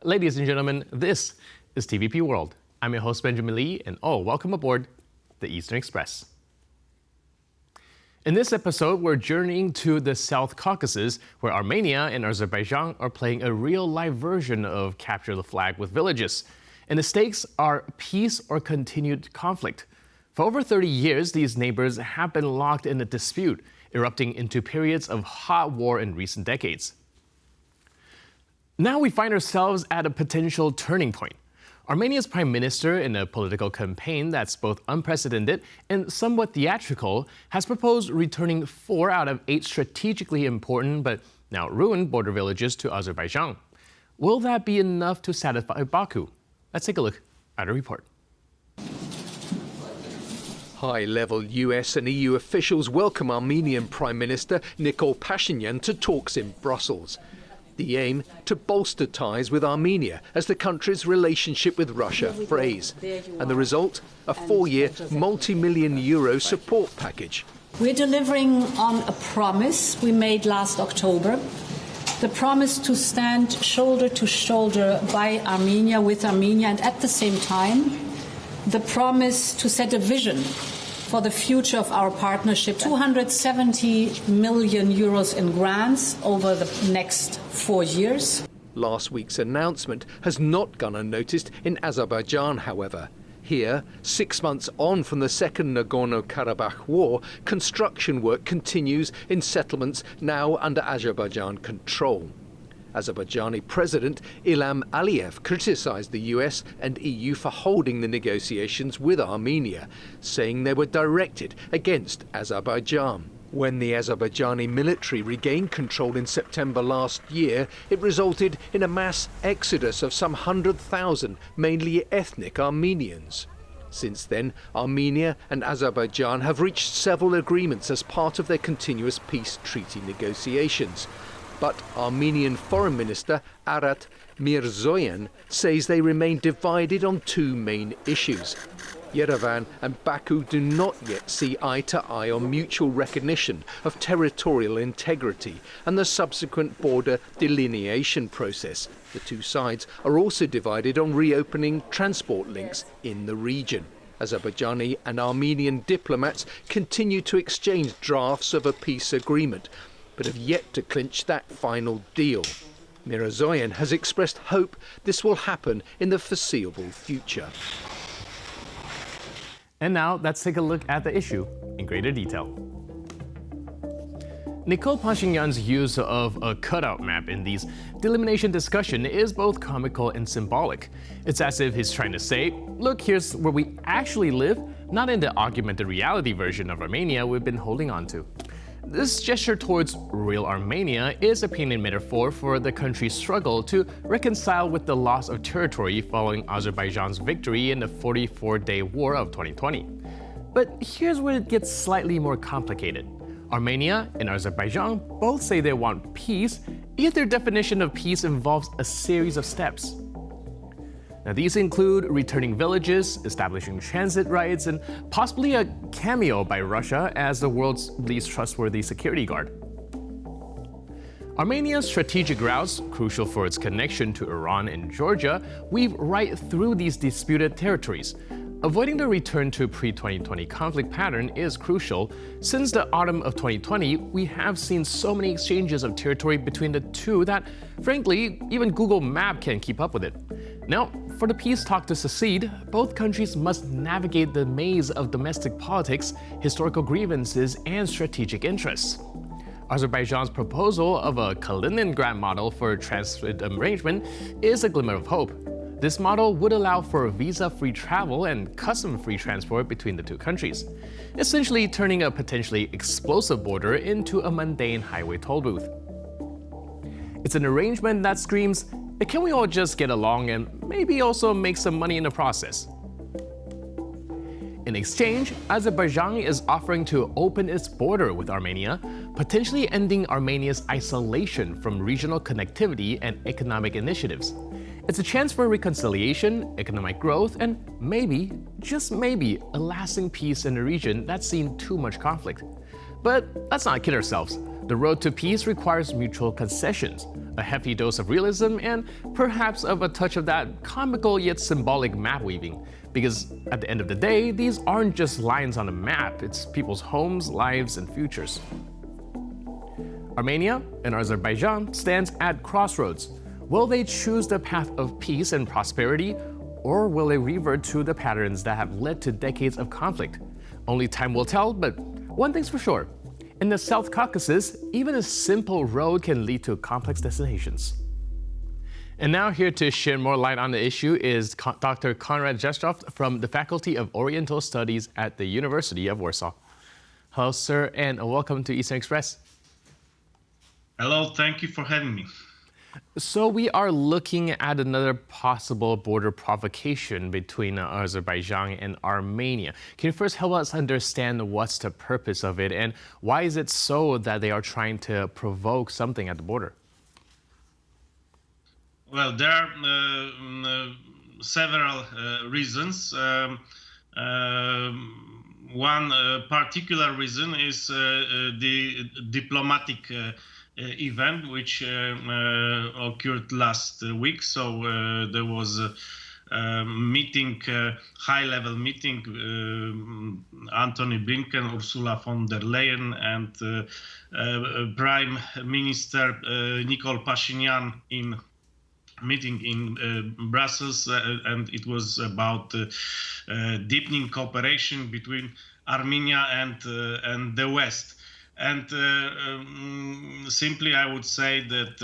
Ladies and gentlemen, this is TVP World. I'm your host, Benjamin Lee, and welcome aboard the Eastern Express. In this episode, we're journeying to the South Caucasus, where Armenia and Azerbaijan are playing a real-life version of Capture the Flag with villages. And the stakes are peace or continued conflict. For over 30 years, these neighbors have been locked in a dispute, erupting into periods of hot war in recent decades. Now we find ourselves at a potential turning point. Armenia's prime minister, in a political campaign that's both unprecedented and somewhat theatrical, has proposed returning 4 out of 8 strategically important but now ruined border villages to Azerbaijan. Will that be enough to satisfy Baku? Let's take a look at a report. High-level US and EU officials welcome Armenian Prime Minister Nikol Pashinyan to talks in Brussels. The aim, to bolster ties with Armenia as the country's relationship with Russia frays. And the result, a 4-year, multi-million euro support package. We're delivering on a promise we made last October. The promise to stand shoulder to shoulder by Armenia, with Armenia, and at the same time, the promise to set a vision for the future of our partnership. 270 million euros in grants over the next 4 years. Last week's announcement has not gone unnoticed in Azerbaijan, however. Here, 6 months on from the second Nagorno-Karabakh war, construction work continues in settlements now under Azerbaijan control. Azerbaijani President Ilham Aliyev criticised the US and EU for holding the negotiations with Armenia, saying they were directed against Azerbaijan. When the Azerbaijani military regained control in September last year, it resulted in a mass exodus of some 100,000, mainly ethnic Armenians. Since then, Armenia and Azerbaijan have reached several agreements as part of their continuous peace treaty negotiations. But Armenian Foreign Minister Arat Mirzoyan says they remain divided on 2 main issues. Yerevan and Baku do not yet see eye to eye on mutual recognition of territorial integrity and the subsequent border delineation process. The 2 sides are also divided on reopening transport links in the region. Azerbaijani and Armenian diplomats continue to exchange drafts of a peace agreement, but have yet to clinch that final deal. Mirzoyan has expressed hope this will happen in the foreseeable future. And now let's take a look at the issue in greater detail. Nikol Pashinyan's use of a cutout map in these delimitation discussion is both comical and symbolic. It's as if he's trying to say, look, here's where we actually live, not in the augmented reality version of Armenia we've been holding on to. This gesture towards real Armenia is a painted metaphor for the country's struggle to reconcile with the loss of territory following Azerbaijan's victory in the 44-day war of 2020. But here's where it gets slightly more complicated. Armenia and Azerbaijan both say they want peace, yet their definition of peace involves a series of steps. Now, these include returning villages, establishing transit rights, and possibly a cameo by Russia as the world's least trustworthy security guard. Armenia's strategic routes, crucial for its connection to Iran and Georgia, weave right through these disputed territories. Avoiding the return to pre-2020 conflict pattern is crucial. Since the autumn of 2020, we have seen so many exchanges of territory between the two that, frankly, even Google Maps can't keep up with it. Now, for the peace talk to succeed, both countries must navigate the maze of domestic politics, historical grievances, and strategic interests. Azerbaijan's proposal of a Kaliningrad model for transit arrangement is a glimmer of hope. This model would allow for visa-free travel and custom-free transport between the 2 countries, essentially turning a potentially explosive border into a mundane highway toll booth. It's an arrangement that screams, can we all just get along and maybe also make some money in the process? In exchange, Azerbaijan is offering to open its border with Armenia, potentially ending Armenia's isolation from regional connectivity and economic initiatives. It's a chance for reconciliation, economic growth, and maybe, just maybe, a lasting peace in a region that's seen too much conflict. But let's not kid ourselves. The road to peace requires mutual concessions, a hefty dose of realism, and perhaps of a touch of that comical yet symbolic map weaving. Because at the end of the day, these aren't just lines on a map, it's people's homes, lives, and futures. Armenia and Azerbaijan stands at crossroads. Will they choose the path of peace and prosperity, or will they revert to the patterns that have led to decades of conflict? Only time will tell, but one thing's for sure. In the South Caucasus, even a simple road can lead to complex destinations. And now here to shed more light on the issue is Dr. Konrad Rzeszów from the Faculty of Oriental Studies at the University of Warsaw. Hello, sir, and welcome to Eastern Express. Hello, thank you for having me. So we are looking at another possible border provocation between Azerbaijan and Armenia. Can you first help us understand what's the purpose of it and why is it so that they are trying to provoke something at the border? Well, there are several reasons. One particular reason is the diplomatic event which occurred last week. So there was a meeting, high-level meeting, Antony Blinken, Ursula von der Leyen, and Prime Minister Nikol Pashinyan in meeting in Brussels, and it was about deepening cooperation between Armenia and the West. And simply, I would say that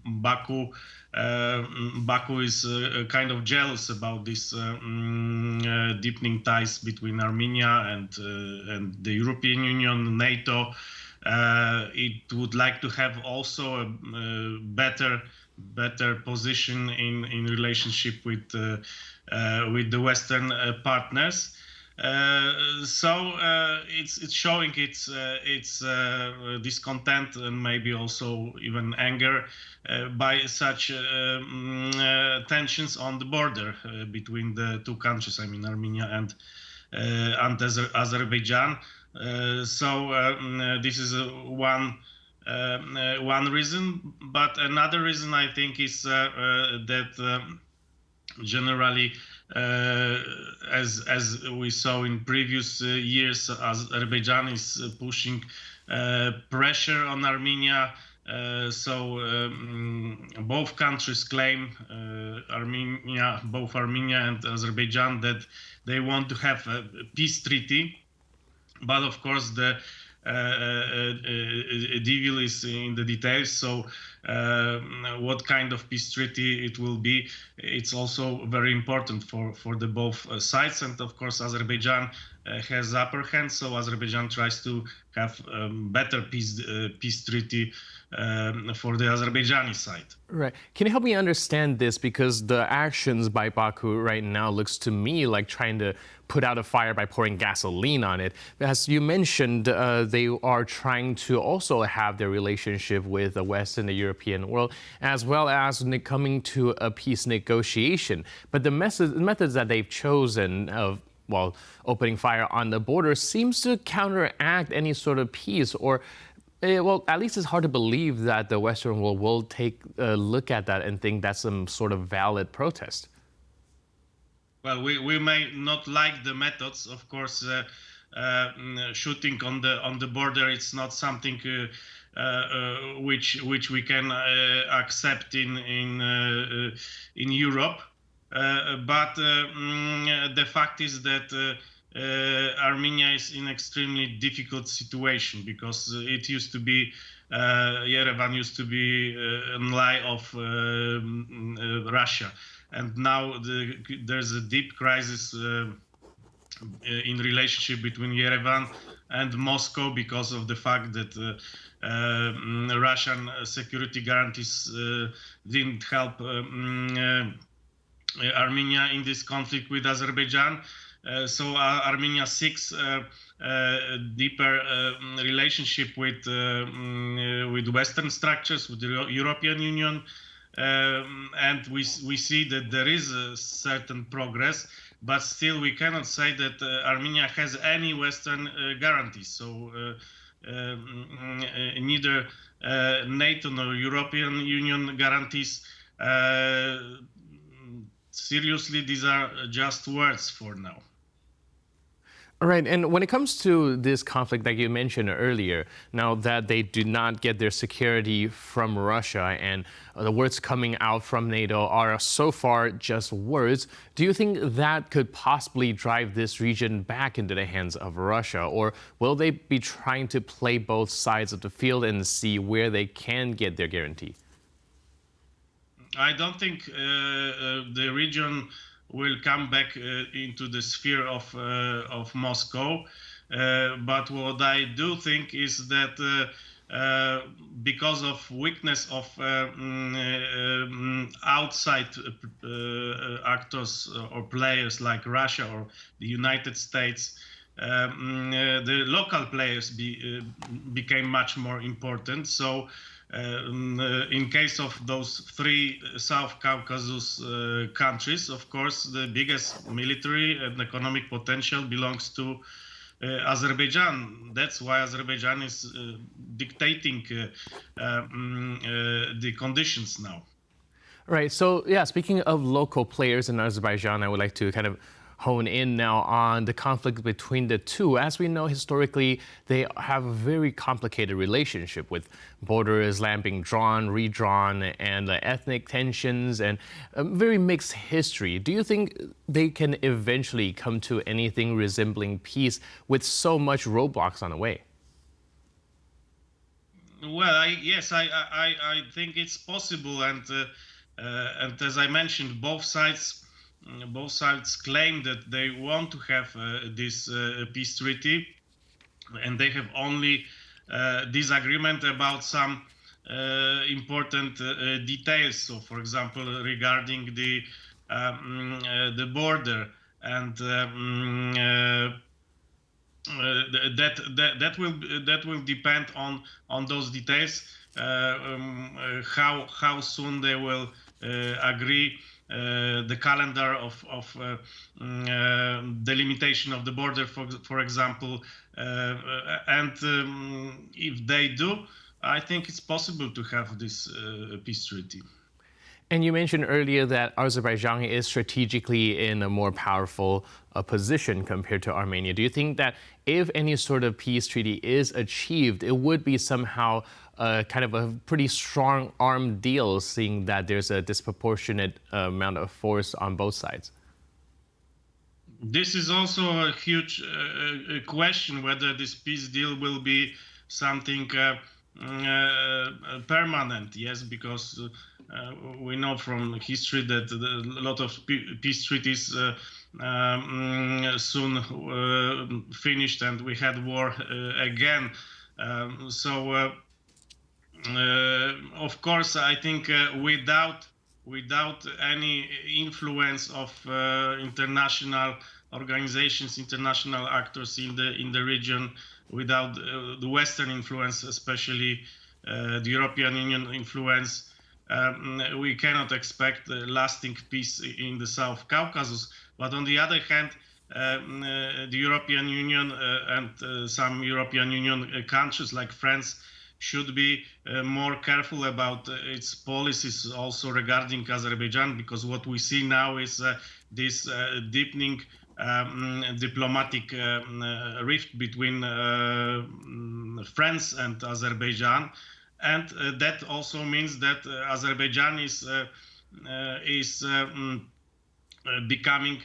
Baku is kind of jealous about this deepening ties between Armenia and the European Union, NATO. It would like to have also a better position in relationship with the Western partners. So it's showing its discontent and maybe also even anger by such tensions on the border between the two countries. I mean Armenia and Azerbaijan. So this is one reason, but another reason I think is that generally, as we saw in previous years, Azerbaijan is pushing pressure on Armenia. So both countries claim, both Armenia and Azerbaijan, that they want to have a peace treaty. But of course, the devil is in the details. So what kind of peace treaty it will be, it's also very important for the both sides. And of course, Azerbaijan has upper hand. So Azerbaijan tries to have better peace treaty for the Azerbaijani side. Right. Can you help me understand this? Because the actions by Baku right now looks to me like trying to put out a fire by pouring gasoline on it. As you mentioned, they are trying to also have their relationship with the West and the European world, as well as coming to a peace negotiation. But the methods that they've chosen of opening fire on the border seems to counteract any sort of peace, or well, at least it's hard to believe that the Western world will take a look at that and think that's some sort of valid protest. Well, we may not like the methods, of course. Shooting on the border, it's not something which we can accept in Europe. But the fact is that Armenia is in extremely difficult situation, because it used to be Yerevan used to be an ally of Russia, and now there's a deep crisis in relationship between Yerevan and Moscow because of the fact that Russian security guarantees didn't help Armenia in this conflict with Azerbaijan. So Armenia seeks deeper relationship with Western structures, with the European Union, and we see that there is a certain progress, but still we cannot say that Armenia has any Western guarantees. So neither NATO nor European Union guarantees. Seriously, these are just words for now. All right, and when it comes to this conflict that you mentioned earlier, now that they do not get their security from Russia and the words coming out from NATO are so far just words, do you think that could possibly drive this region back into the hands of Russia? Or will they be trying to play both sides of the field and see where they can get their guarantee? I don't think the region will come back into the sphere of Moscow. But what I do think is that because of weakness of outside actors or players like Russia or the United States, the local players became much more important. So in case of those three South Caucasus countries, of course, the biggest military and economic potential belongs to Azerbaijan. That's why Azerbaijan is dictating the conditions now. Right. So, yeah, speaking of local players in Azerbaijan, I would like to kind of hone in now on the conflict between the two. As we know, historically, they have a very complicated relationship with borders, land being drawn, redrawn, and ethnic tensions, and a very mixed history. Do you think they can eventually come to anything resembling peace with so much roadblocks on the way? Well, yes, I think it's possible, and as I mentioned, both sides claim that they want to have this peace treaty, and they have only disagreement about some important details. So, for example, regarding the border, and that will depend on those details. How soon they will agree the calendar of delimitation of the border, for example, and if they do, I think it's possible to have this peace treaty. And you mentioned earlier that Azerbaijan is strategically in a more powerful position compared to Armenia. Do you think that if any sort of peace treaty is achieved, it would be somehow kind of a pretty strong arm deal, seeing that there's a disproportionate amount of force on both sides? This is also a huge question, whether this peace deal will be something permanent. Yes, because we know from history that a lot of peace treaties soon finished, and we had war again. So of course, I think without any influence of international organizations, international actors in the region, without the Western influence, especially the European Union influence, we cannot expect lasting peace in the South Caucasus. But on the other hand, the European Union and some European Union countries like France should be more careful about its policies also regarding Azerbaijan, because what we see now is this deepening diplomatic rift between France and Azerbaijan. And that also means that Azerbaijan is becoming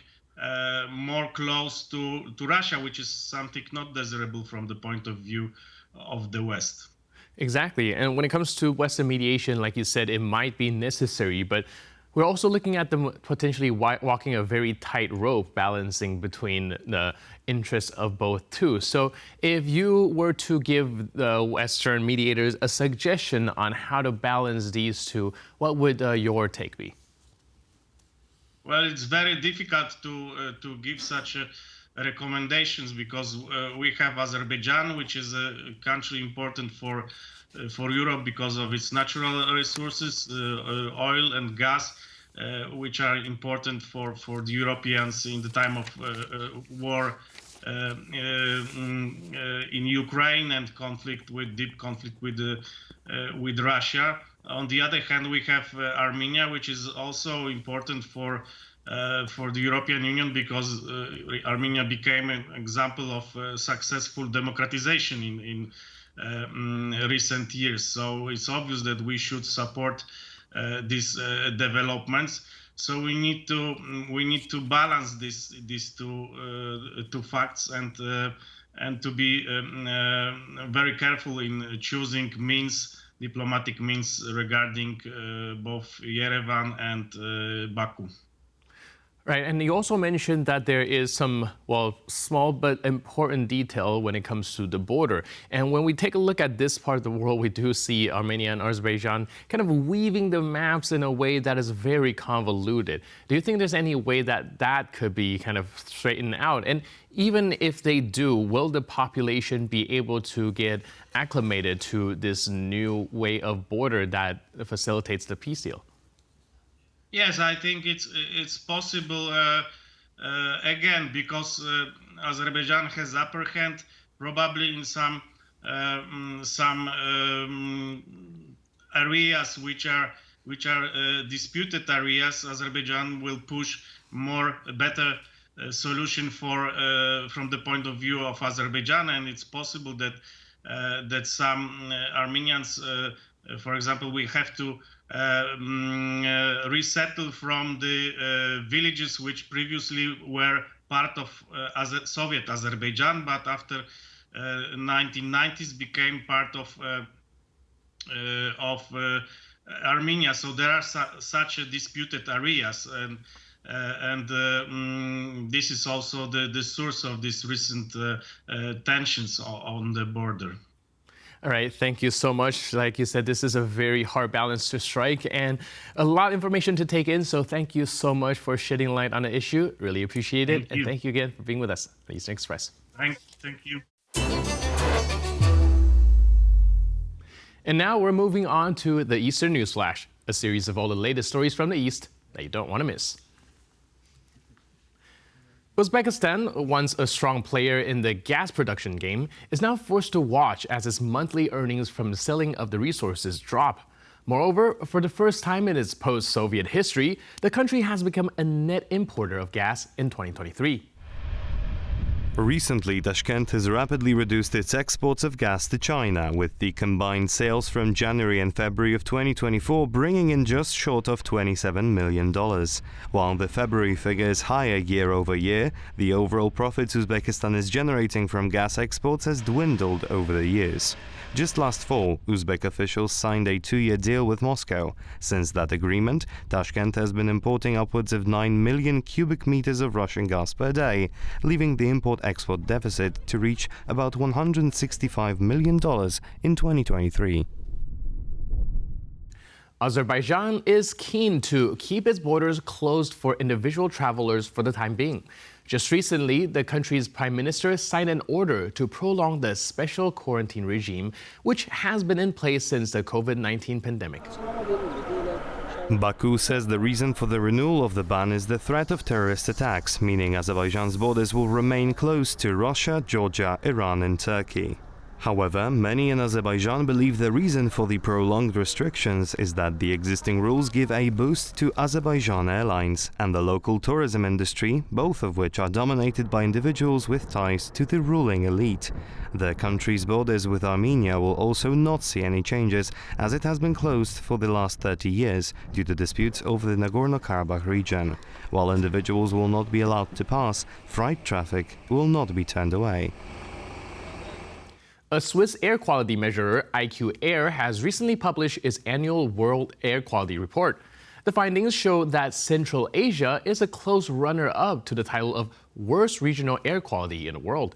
more close to Russia, which is something not desirable from the point of view of the West. Exactly. And when it comes to Western mediation, like you said, it might be necessary, but we're also looking at them potentially walking a very tight rope, balancing between the interests of both too. So if you were to give the Western mediators a suggestion on how to balance these two, what would your take be? Well, it's very difficult to give such recommendations, because we have Azerbaijan, which is a country important for Europe because of its natural resources, oil and gas, which are important for the Europeans in the time of war in Ukraine and deep conflict with Russia. On the other hand, we have Armenia, which is also important for the European Union, because Armenia became an example of successful democratization in recent years. So it's obvious that we should support these developments. So we need to balance these two facts and to be very careful in choosing diplomatic means regarding both Yerevan and Baku. Right, and you also mentioned that there is some, small but important detail when it comes to the border. And when we take a look at this part of the world, we do see Armenia and Azerbaijan kind of weaving the maps in a way that is very convoluted. Do you think there's any way that could be kind of straightened out? And even if they do, will the population be able to get acclimated to this new way of border that facilitates the peace deal? Yes, I think it's possible, again, because Azerbaijan has upper hand, probably in some areas which are disputed areas. Azerbaijan will push better solution from the point of view of Azerbaijan, and it's possible that some Armenians, for example, we have to resettle from the villages which previously were part of Soviet Azerbaijan, but after 1990s became part of Armenia. So there are such disputed areas, and this is also the source of these recent tensions on the border. All right, thank you so much. Like you said, this is a very hard balance to strike and a lot of information to take in. So thank you so much for shedding light on the issue. Really appreciate it. And thank you again for being with us on the Eastern Express. Thank you. And now we're moving on to the Eastern News Flash, a series of all the latest stories from the East that you don't want to miss. Uzbekistan, once a strong player in the gas production game, is now forced to watch as its monthly earnings from the selling of the resources drop. Moreover, for the first time in its post-Soviet history, the country has become a net importer of gas in 2023. Recently, Tashkent has rapidly reduced its exports of gas to China, with the combined sales from January and February of 2024 bringing in just short of $27 million. While the February figure is higher year over year, the overall profits Uzbekistan is generating from gas exports has dwindled over the years. Just last fall, Uzbek officials signed a 2-year deal with Moscow. Since that agreement, Tashkent has been importing upwards of 9 million cubic meters of Russian gas per day, leaving the import-export deficit to reach about $165 million in 2023. Azerbaijan is keen to keep its borders closed for individual travelers for the time being. Just recently, the country's prime minister signed an order to prolong the special quarantine regime, which has been in place since the COVID-19 pandemic. Baku says the reason for the renewal of the ban is the threat of terrorist attacks, meaning Azerbaijan's borders will remain closed to Russia, Georgia, Iran and Turkey. However, many in Azerbaijan believe the reason for the prolonged restrictions is that the existing rules give a boost to Azerbaijan Airlines and the local tourism industry, both of which are dominated by individuals with ties to the ruling elite. The country's borders with Armenia will also not see any changes, as it has been closed for the last 30 years due to disputes over the Nagorno-Karabakh region. While individuals will not be allowed to pass, freight traffic will not be turned away. A Swiss air quality measurer, IQ Air, has recently published its annual World Air Quality Report. The findings show that Central Asia is a close runner-up to the title of worst regional air quality in the world.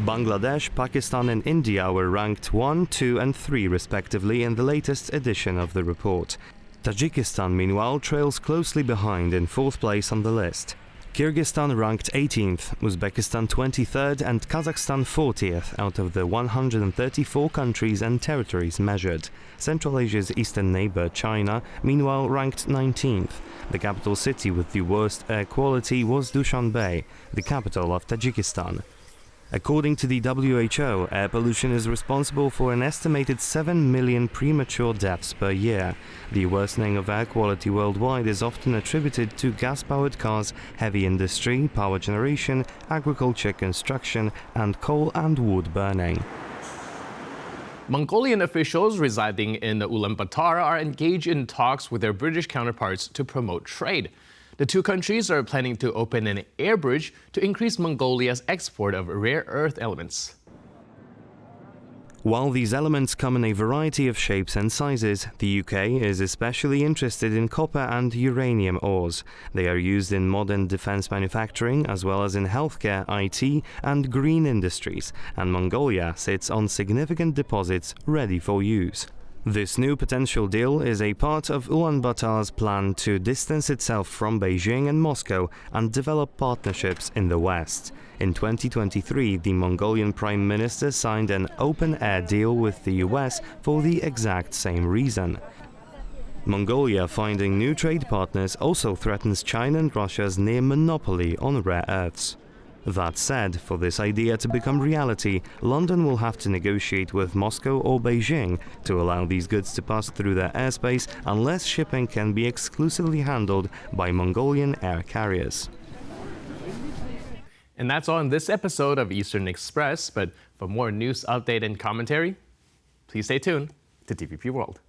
Bangladesh, Pakistan and India were ranked 1, 2 and 3 respectively in the latest edition of the report. Tajikistan, meanwhile, trails closely behind in 4th place on the list. Kyrgyzstan ranked 18th, Uzbekistan 23rd and Kazakhstan 40th out of the 134 countries and territories measured. Central Asia's eastern neighbor, China, meanwhile ranked 19th. The capital city with the worst air quality was Dushanbe, the capital of Tajikistan. According to the WHO, air pollution is responsible for an estimated 7 million premature deaths per year. The worsening of air quality worldwide is often attributed to gas-powered cars, heavy industry, power generation, agriculture, construction, and coal and wood burning. Mongolian officials residing in Ulaanbaatar are engaged in talks with their British counterparts to promote trade. The two countries are planning to open an air bridge to increase Mongolia's export of rare earth elements. While these elements come in a variety of shapes and sizes, the UK is especially interested in copper and uranium ores. They are used in modern defense manufacturing as well as in healthcare, IT, and green industries, and Mongolia sits on significant deposits ready for use. This new potential deal is a part of Ulaanbaatar's plan to distance itself from Beijing and Moscow and develop partnerships in the West. In 2023, the Mongolian Prime Minister signed an open-air deal with the US for the exact same reason. Mongolia finding new trade partners also threatens China and Russia's near monopoly on rare earths. That said, for this idea to become reality, London will have to negotiate with Moscow or Beijing to allow these goods to pass through their airspace unless shipping can be exclusively handled by Mongolian air carriers. And that's all in this episode of Eastern Express, but for more news, update, and commentary, please stay tuned to TVP World.